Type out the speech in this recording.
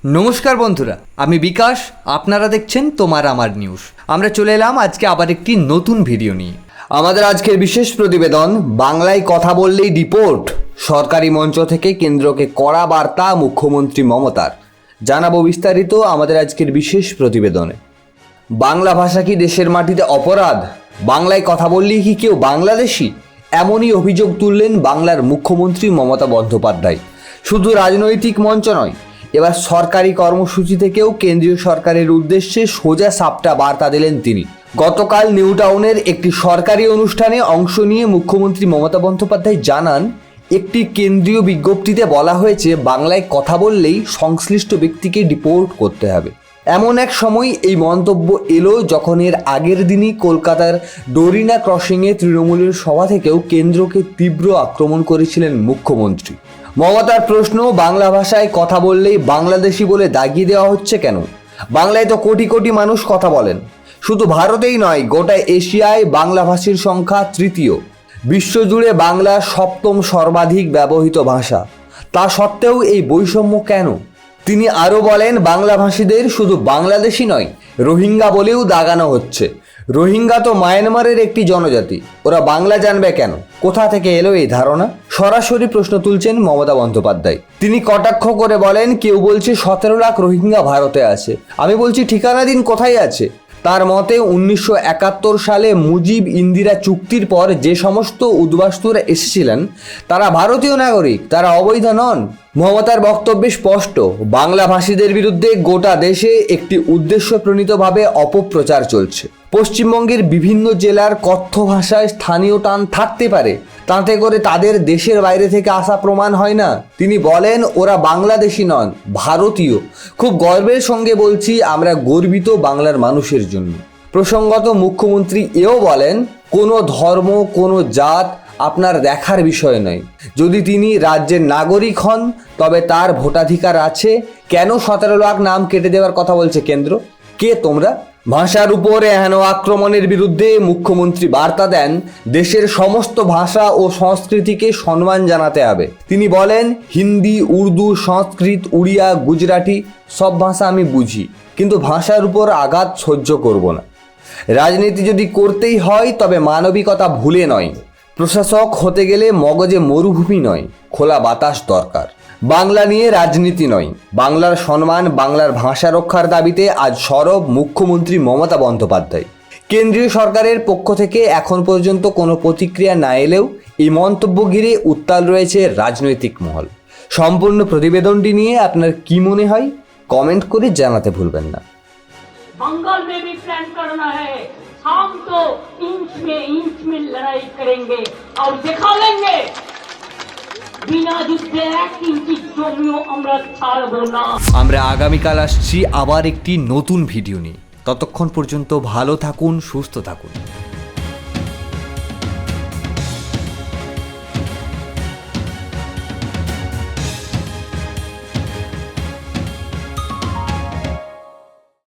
নমস্কার বন্ধুরা, আমি বিকাশ। আপনারা দেখছেন তোমার আমার নিউজ। আমরা চলে এলাম আজকে আবার একটি নতুন ভিডিও নিয়ে। আমাদের আজকের বিশেষ প্রতিবেদন, বাংলায় কথা বললেই ডিপোর্ট। সরকারি মঞ্চ থেকে কেন্দ্রকে কড়া বার্তা মুখ্যমন্ত্রী মমতার। জানাবো বিস্তারিত আমাদের আজকের বিশেষ প্রতিবেদনে। বাংলা ভাষা কি দেশের মাটিতে অপরাধ? বাংলায় কথা বললেই কি কেউ বাংলাদেশি? এমনই অভিযোগ তুললেন বাংলার মুখ্যমন্ত্রী মমতা বন্দ্যোপাধ্যায়। শুধু রাজনৈতিক মঞ্চ নয়, এবার সরকারি কর্মসূচি থেকেও কেন্দ্রীয় সরকারের উদ্দেশ্যে সোজা সাপটা বার্তা দিলেন তিনি। গতকাল নিউ টাউনের একটি সরকারি অনুষ্ঠানে অংশ নিয়ে মুখ্যমন্ত্রী মমতা বন্দ্যোপাধ্যায় জানান, একটি কেন্দ্রীয় বিজ্ঞপ্তিতে বলা হয়েছে বাংলায় কথা বললেই সংশ্লিষ্ট ব্যক্তিকে ডিপোর্ট করতে হবে। এমন এক সময় এই মন্তব্য এলো যখন এর আগের দিনই কলকাতার ডোরিনা ক্রসিংয়ে তৃণমূলের সভা থেকেও কেন্দ্রকে তীব্র আক্রমণ করেছিলেন মুখ্যমন্ত্রী। মমতার প্রশ্ন, বাংলা ভাষায় কথা বললেই বাংলাদেশি বলে দাগিয়ে দেওয়া হচ্ছে কেন? বাংলায় তো কোটি কোটি মানুষ কথা বলেন। শুধু ভারতেই নয়, গোটা এশিয়ায় বাংলাভাষীর সংখ্যা তৃতীয়। বিশ্বজুড়ে বাংলা সপ্তম সর্বাধিক ব্যবহৃত ভাষা। তা সত্ত্বেও এই বৈষম্য কেন? তিনি আরও বলেন, বাংলাভাষীদের শুধু বাংলাদেশি নয়, রোহিঙ্গা বলেও দাগানো হচ্ছে। রোহিঙ্গা তো মায়ানমারের একটি জনজাতি, ওরা বাংলা জানবে কেন? কোথা থেকে এলো এই ধারণা? সরাসরি প্রশ্ন তুলছেন মমতা বন্দ্যোপাধ্যায়। তিনি কটাক্ষ করে বলেন, কেউ বলছে 17 লাখ রোহিঙ্গা ভারতে আছে। আমি বলছি, ঠিকানা দিন কোথায় আছে। তার মতে 1971 সালে মুজিব ইন্দিরা চুক্তির পর যে সমস্ত উদ্বাস্তুরা এসেছিলেন তারা ভারতীয় নাগরিক, তারা অবৈধ নন। মমতার বক্তব্যে স্পষ্ট, বাংলাভাষীদের বিরুদ্ধে গোটা দেশে একটি উদ্দেশ্যপ্রণীতভাবে অপপ্রচার চলছে। পশ্চিমবঙ্গের বিভিন্ন জেলার কথ্য ভাষায় স্থানীয় টান থাকতে পারে, তাতে করে তাদের দেশের বাইরে থেকে আসা প্রমাণ হয় না। তিনি বলেন, ওরা বাংলাদেশি নন, ভারতীয়। খুব গর্বের সঙ্গে বলছি, আমরা গর্বিত বাংলার মানুষের জন্য। প্রসঙ্গত মুখ্যমন্ত্রী এও বলেন, কোনো ধর্ম, কোনো জাত আপনার দেখার বিষয় নয়। যদি তিনি রাজ্যের নাগরিক হন তবে তার ভোটাধিকার আছে। কেন 17 লাখ নাম কেটে দেওয়ার কথা বলছে কেন্দ্র? কে তোমরা? ভাষার উপরে এহেন আক্রমণের বিরুদ্ধে মুখ্যমন্ত্রী বার্তা দেন, দেশের সমস্ত ভাষা ও সংস্কৃতিকে সম্মান জানাতে হবে। তিনি বলেন, হিন্দি, উর্দু, সংস্কৃত, উড়িয়া, গুজরাটি সব ভাষা আমি বুঝি, কিন্তু ভাষার উপর আঘাত সহ্য করব না। রাজনীতি যদি করতেই হয় তবে মানবিকতা ভুলে নয়। প্রশাসক হতে গেলে মগজে মরুভূমি নয়, খোলা বাতাস দরকার। বাংলা নিয়ে রাজনীতি নয়, বাংলার সম্মান, বাংলার ভাষা রক্ষার দাবিতে আজ সরব মুখ্যমন্ত্রী মমতা বন্দ্যোপাধ্যায়। কেন্দ্রীয় সরকারের পক্ষ থেকে এখন পর্যন্ত কোনো প্রতিক্রিয়া না এলেও এই মন্তব্য ঘিরে উত্তাল রয়েছে রাজনৈতিক মহল। সম্পূর্ণ প্রতিবেদনটি নিয়ে আপনার কি মনে হয় কমেন্ট করে জানাতে ভুলবেন না। बंगाल में भी प्लान करना है, हम तो इंच में लड़ाई करेंगे और दिखाएंगे बिना যুদ্ধে 1 ইঞ্চি জমিও আমরা ছাড়বো না। আমরা আগামীকাল আসছি আবার একটি নতুন ভিডিও নিয়ে। ততক্ষণ পর্যন্ত ভালো থাকুন, সুস্থ থাকুন।